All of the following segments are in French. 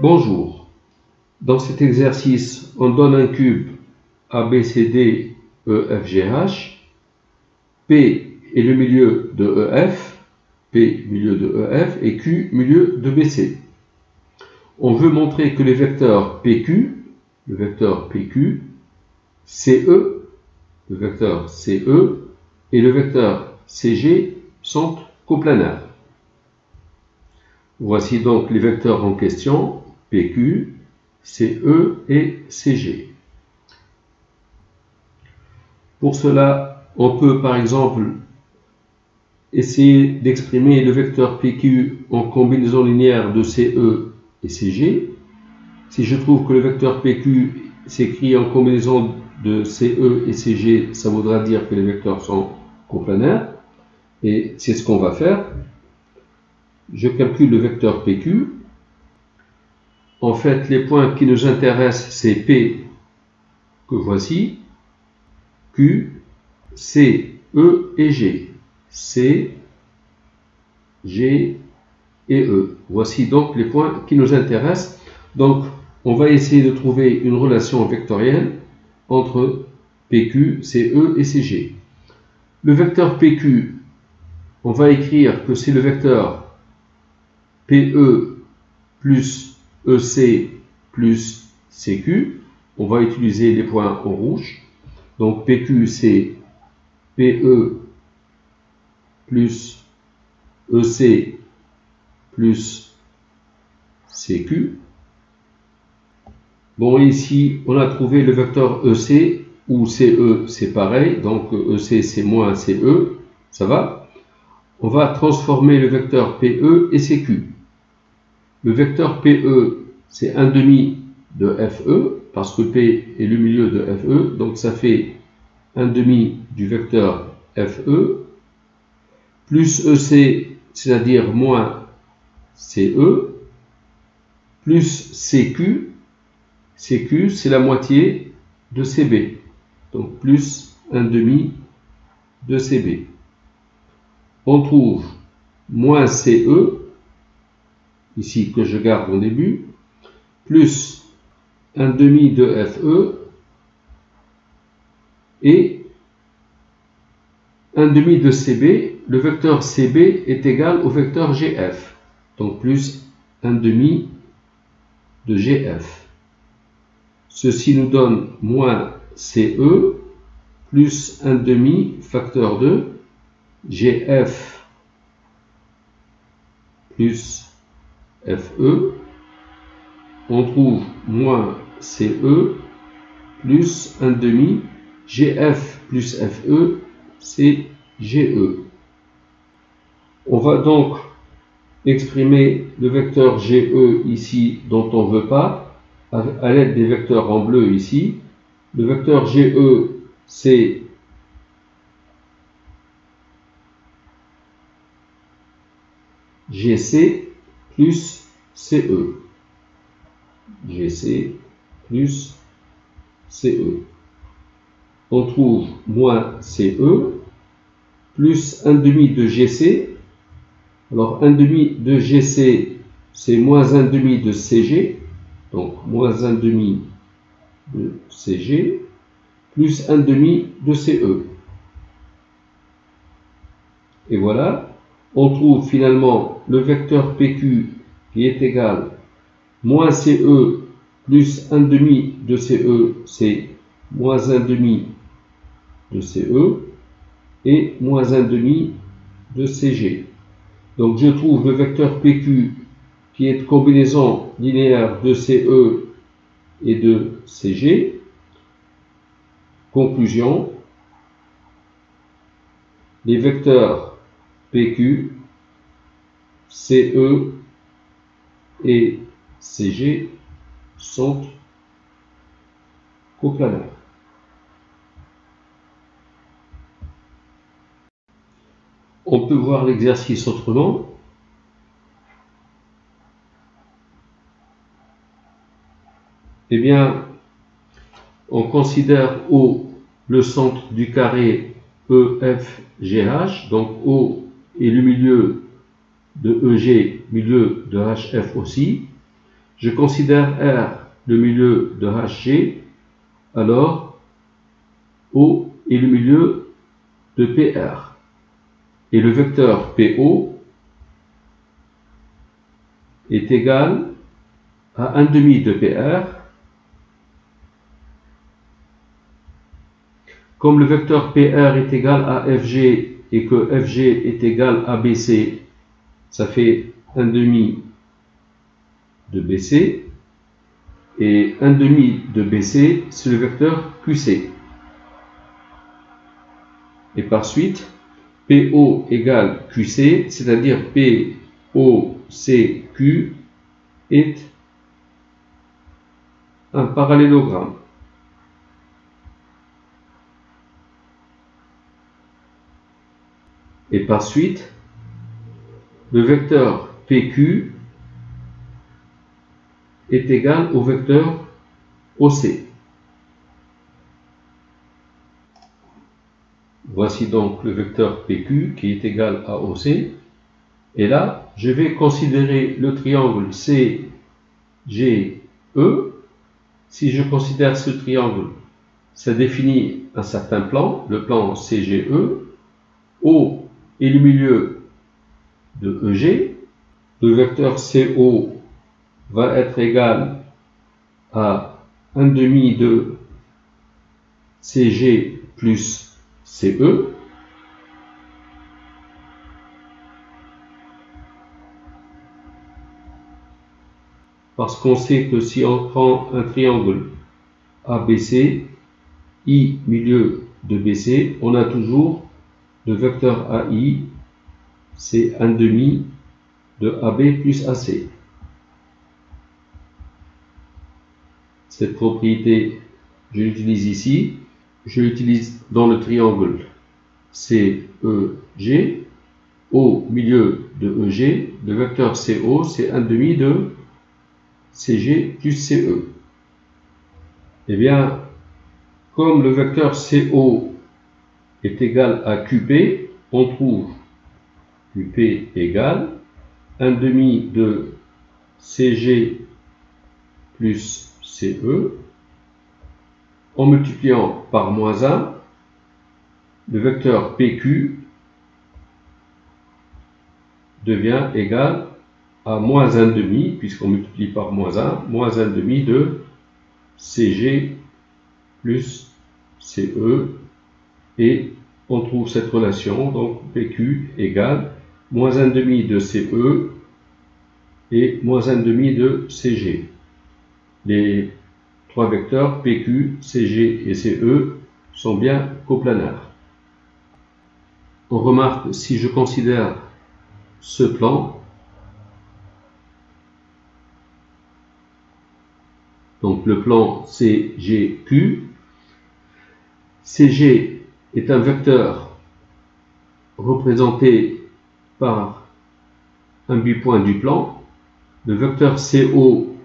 Bonjour. Dans cet exercice, on donne un cube ABCD EFGH. P est le milieu de EF, P milieu de EF et Q milieu de BC. On veut montrer que les vecteurs PQ, le vecteur PQ, CE, le vecteur CE et le vecteur CG sont coplanaires. Voici donc les vecteurs en question, PQ, CE et CG. Pour cela, on peut par exemple essayer d'exprimer le vecteur PQ en combinaison linéaire de CE et CG. Si je trouve que le vecteur PQ s'écrit en combinaison de CE et CG, ça voudra dire que les vecteurs sont coplanaires. Et c'est ce qu'on va faire. Je calcule le vecteur PQ. En fait, les points qui nous intéressent, c'est P, que voici, Q, C, E et G. C, G et E. Voici donc les points qui nous intéressent. Donc, on va essayer de trouver une relation vectorielle entre PQ, CE et CG. Le vecteur PQ, on va écrire que c'est le vecteur PE plus EC plus CQ. On va utiliser les points en rouge. Donc PQ, c'est PE plus EC plus CQ. Bon, ici, on a trouvé le vecteur EC, ou CE, c'est pareil. Donc EC, c'est moins CE. Ça va? On va transformer le vecteur PE et CQ. Le vecteur PE, c'est 1/2 de FE, parce que P est le milieu de FE, donc ça fait 1/2 du vecteur FE, plus EC, c'est-à-dire moins CE, plus CQ. CQ, c'est la moitié de CB, donc plus 1/2 de CB. On trouve moins CE, ici que je garde au début, plus 1/2 de FE et 1/2 de CB. Le vecteur CB est égal au vecteur GF, donc plus 1/2 de GF. Ceci nous donne moins CE plus 1/2 facteur de GF plus FE. On trouve moins CE plus 1/2 GF plus FE, c'est GE. On va donc exprimer le vecteur GE ici dont on ne veut pas à l'aide des vecteurs en bleu ici. Le vecteur GE, c'est GC plus CE. GC plus CE. On trouve moins CE plus 1/2 de GC. Alors 1/2 de GC, c'est moins 1/2 de CG. Donc moins 1/2 de CG plus 1/2 de CE. Et voilà, on trouve finalement le vecteur PQ qui est égal moins CE plus 1/2 de CE, c'est moins 1/2 de CE et moins 1/2 de CG. Donc je trouve le vecteur PQ qui est combinaison linéaire de CE et de CG. Conclusion, les vecteurs PQ, CE et CG sont coplanaires. On peut voir l'exercice autrement. Eh bien, on considère O le centre du carré EFGH, donc O est le milieu de EG, milieu de HF aussi. je considère R le milieu de HG, alors O est le milieu de PR. Et le vecteur PO est égal à 1 demi de PR. Comme le vecteur PR est égal à FG et que FG est égal à BC, ça fait 1 demi de BC. Et 1 demi de BC, c'est le vecteur QC. Et par suite, PO égale QC, c'est-à-dire POCQ est un parallélogramme. Et par suite, le vecteur PQ est égal au vecteur OC. Voici donc le vecteur PQ qui est égal à OC. Et là, je vais considérer le triangle CGE. Si je considère ce triangle, ça définit un certain plan, le plan CGE. O est le milieu de EG. Le vecteur CO va être égal à 1 demi de CG plus CE. Parce qu'on sait que si on prend un triangle ABC, I milieu de BC, on a toujours le vecteur AI, c'est 1 demi de AB plus AC. Cette propriété, je l'utilise ici. Je l'utilise dans le triangle CEG. Au milieu de EG, le vecteur CO, c'est 1 demi de CG plus CE. Eh bien, comme le vecteur CO est égal à QP, on trouve QP égale 1 demi de CG plus CE. En multipliant par moins 1, le vecteur PQ devient égal à moins 1 demi, puisqu'on multiplie par moins 1 demi de CG plus CE, et on trouve cette relation, donc PQ égale moins 1 demi de CE et moins 1 demi de CG. Les trois vecteurs PQ, CG et CE sont bien coplanaires. On remarque, si je considère ce plan, donc le plan CGQ, CG est un vecteur représenté par un bipoint du plan. Le vecteur CO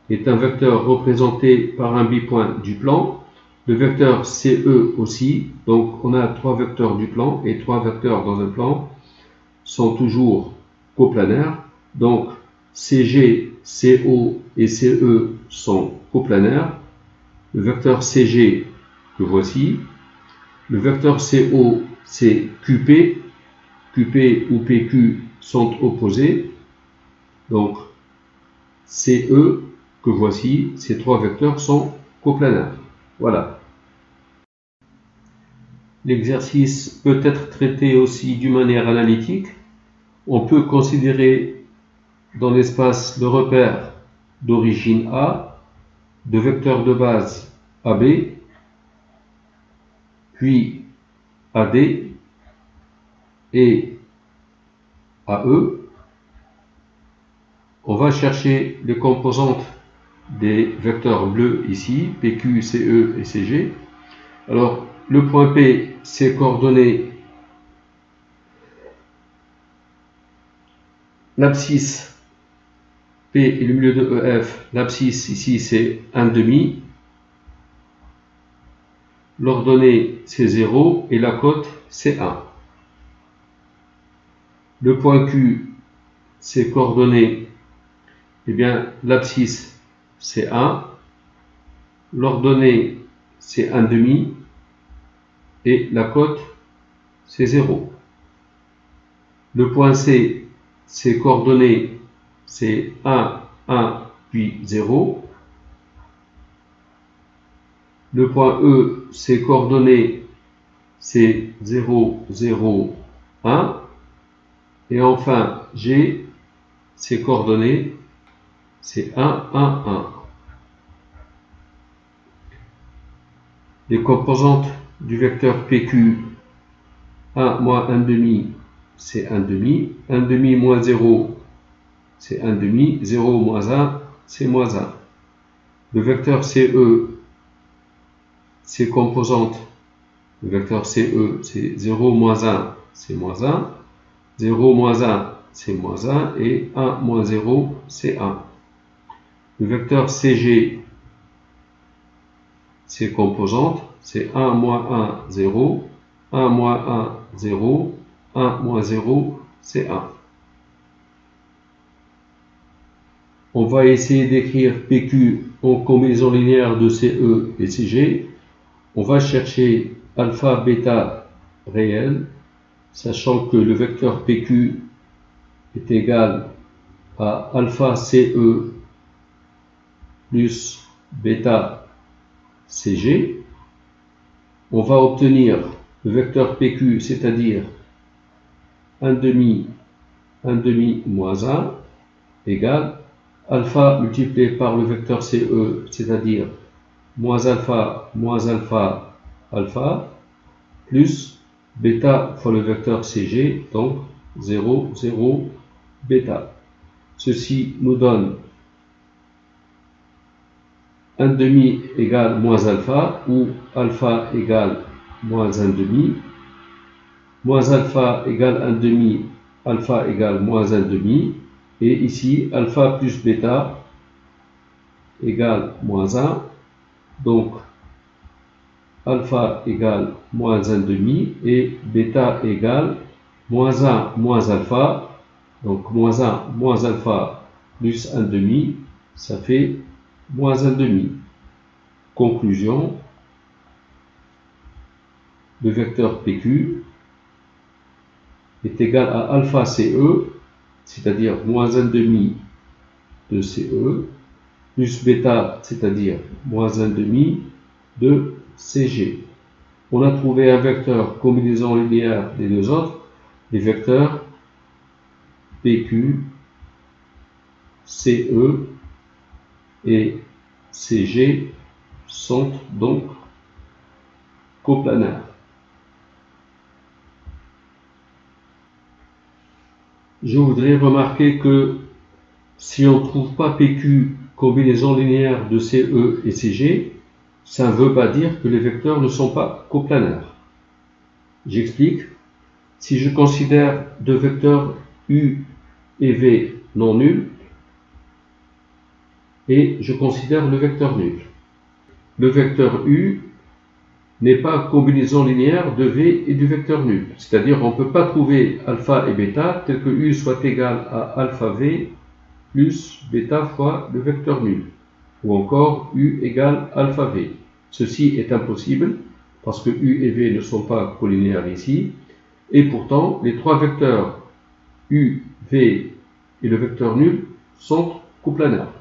est un vecteur représenté par un bipoint du plan. Le vecteur CE aussi. Donc on a trois vecteurs du plan, et trois vecteurs dans un plan sont toujours coplanaires. Donc CG, CO et CE sont coplanaires. Le vecteur CG que voici. Le vecteur CO, c'est QP. QP ou PQ sont opposés. Donc CE que voici, ces trois vecteurs sont coplanaires. Voilà. L'exercice peut être traité aussi d'une manière analytique. On peut considérer dans l'espace le repère d'origine A, de vecteurs de base AB, puis AD et AE. On va chercher les composantes des vecteurs bleus ici, PQ, CE et CG. Alors, le point P, c'est coordonnées l'abscisse P est le milieu de EF, l'abscisse ici c'est 1 demi, l'ordonnée c'est 0 et la cote c'est 1. Le point Q, c'est coordonnées eh bien, l'abscisse, c'est 1, l'ordonnée, c'est 1,5, et la cote, c'est 0. Le point C, ses coordonnées, c'est 1, 1, puis 0. Le point E, ses coordonnées, c'est 0, 0, 1. Et enfin, G, ses coordonnées, c'est 1, 1, 1. Les composantes du vecteur PQ, 1 moins 1,5, c'est 1,5. 1,5 moins 0, c'est 1,5. 0 moins 1, c'est moins 1. Le vecteur CE, ses composantes, le vecteur CE, c'est 0 moins 1, c'est moins 1. 0 moins 1, c'est moins 1. Et 1 moins 0, c'est 1. Le vecteur CG, ses composantes, c'est 1 moins 1, 0. 1 moins 1, 0. 1 moins 0, c'est 1. On va essayer d'écrire PQ en combinaison linéaire de CE et CG. On va chercher alpha, bêta réel, sachant que le vecteur PQ est égal à alpha CE plus bêta CG. On va obtenir le vecteur PQ, c'est-à-dire 1,5, 1,5 moins 1, égale alpha multiplié par le vecteur CE, c'est-à-dire moins alpha, alpha, plus bêta fois le vecteur CG, donc 0, 0, bêta. Ceci nous donne 1,5 égale moins alpha, ou alpha égale moins 1,5, moins alpha égale 1,5, alpha égale moins 1,5, et ici alpha plus bêta égale moins 1, donc alpha égale moins 1,5 et bêta égale moins 1 moins alpha, donc moins 1 moins alpha plus 1,5, ça fait moins 1,5. Conclusion, le vecteur PQ est égal à alpha CE, c'est-à-dire moins 1,5 de CE, plus bêta, c'est-à-dire moins 1,5 de CG. On a trouvé un vecteur combinaison linéaire des deux autres. Les vecteurs PQ, CE et CG sont donc coplanaires. Je voudrais remarquer que si on ne trouve pas PQ combinaison linéaire de CE et CG, ça ne veut pas dire que les vecteurs ne sont pas coplanaires. J'explique. Si je considère deux vecteurs U et V non nuls, et je considère le vecteur nul. Le vecteur U n'est pas combinaison linéaire de V et du vecteur nul. C'est-à-dire on ne peut pas trouver alpha et bêta tel que U soit égal à alpha V plus bêta fois le vecteur nul. Ou encore U égale alpha V. Ceci est impossible parce que U et V ne sont pas collinéaires ici. Et pourtant, les trois vecteurs U, V et le vecteur nul sont coplanaires.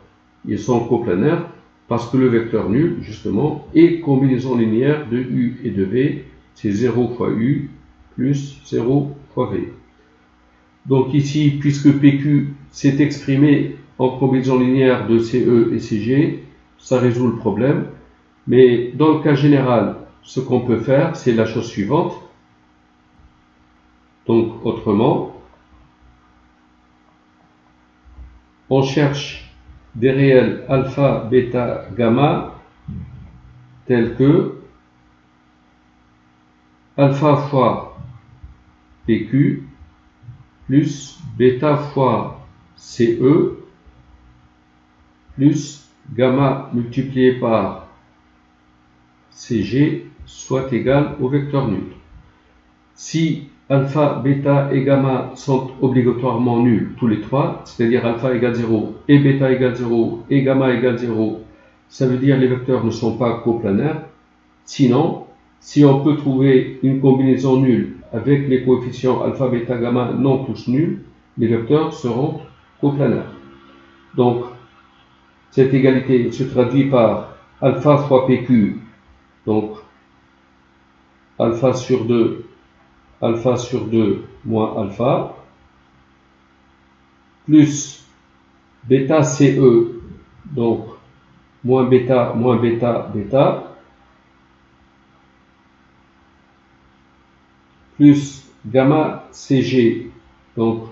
Ils sont coplanaires parce que le vecteur nul, justement, est combinaison linéaire de U et de V. C'est 0 fois U plus 0 fois V. Donc ici, puisque PQ s'est exprimé en combinaison linéaire de CE et CG, ça résout le problème. Mais dans le cas général, ce qu'on peut faire, c'est la chose suivante. Donc autrement, on cherche des réels alpha, bêta, gamma tels que alpha fois PQ plus bêta fois CE plus gamma multiplié par CG soit égal au vecteur nul. si alpha, bêta et gamma sont obligatoirement nuls, tous les trois, c'est-à-dire alpha égale 0 et bêta égale 0 et gamma égale 0, ça veut dire que les vecteurs ne sont pas coplanaires. Sinon, si on peut trouver une combinaison nulle avec les coefficients alpha, bêta, gamma non tous nuls, les vecteurs seront coplanaires. Donc, cette égalité se traduit par alpha fois PQ, donc alpha sur 2 moins alpha, plus bêta CE, donc moins bêta, bêta, plus gamma CG, donc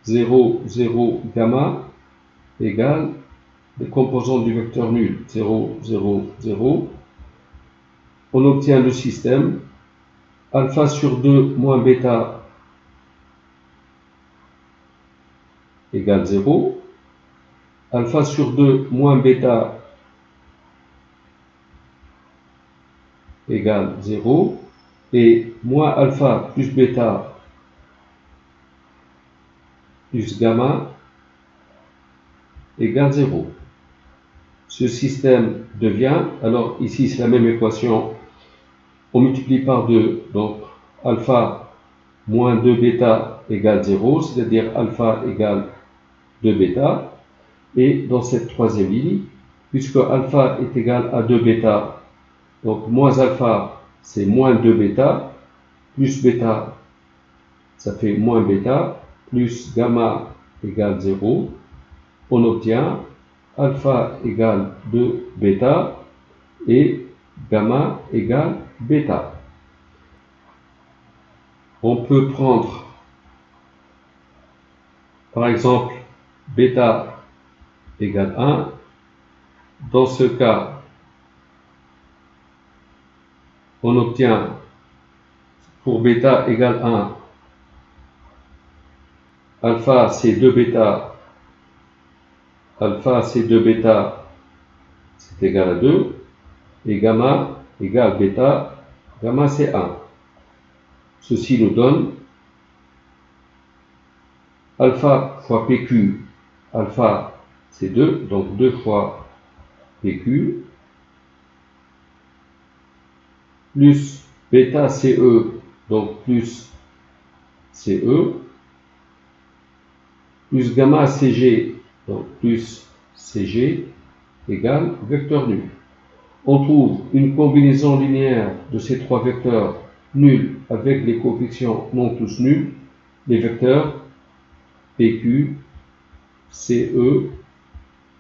0, 0, gamma, égale les composants du vecteur nul, 0, 0, 0. On obtient le système alpha sur 2 moins bêta égale 0, alpha sur 2 moins bêta égale 0, et moins alpha plus bêta plus gamma égale 0. Ce système devient, alors ici c'est la même équation, on multiplie par 2, donc alpha moins 2 bêta égale 0, c'est-à-dire alpha égale 2 bêta, et dans cette troisième ligne, puisque alpha est égal à 2 bêta, donc moins alpha c'est moins 2 bêta, plus bêta ça fait moins bêta, plus gamma égale 0, on obtient alpha égale 2 bêta et gamma égale bêta. On peut prendre par exemple bêta égale 1. Dans ce cas, on obtient pour bêta égale 1, alpha c'est 2 bêta, alpha c'est 2 bêta, c'est égal à 2, et gamma égale bêta, gamma c'est 1. Ceci nous donne alpha fois PQ, alpha c'est 2, donc 2 fois PQ, plus bêta CE, donc plus CE, plus gamma CG, donc plus CG, égale vecteur nul. On trouve une combinaison linéaire de ces trois vecteurs nuls avec les coefficients non tous nuls. Les vecteurs PQ, CE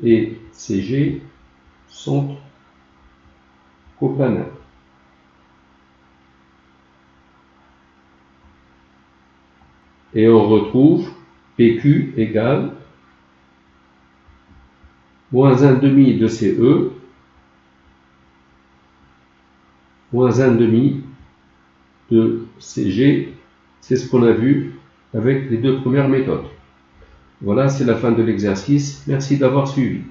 et CG sont coplanaires. Et on retrouve PQ égale moins 1 demi de CE, moins 1 demi de CG. C'est ce qu'on a vu avec les deux premières méthodes. Voilà, c'est la fin de l'exercice. Merci d'avoir suivi.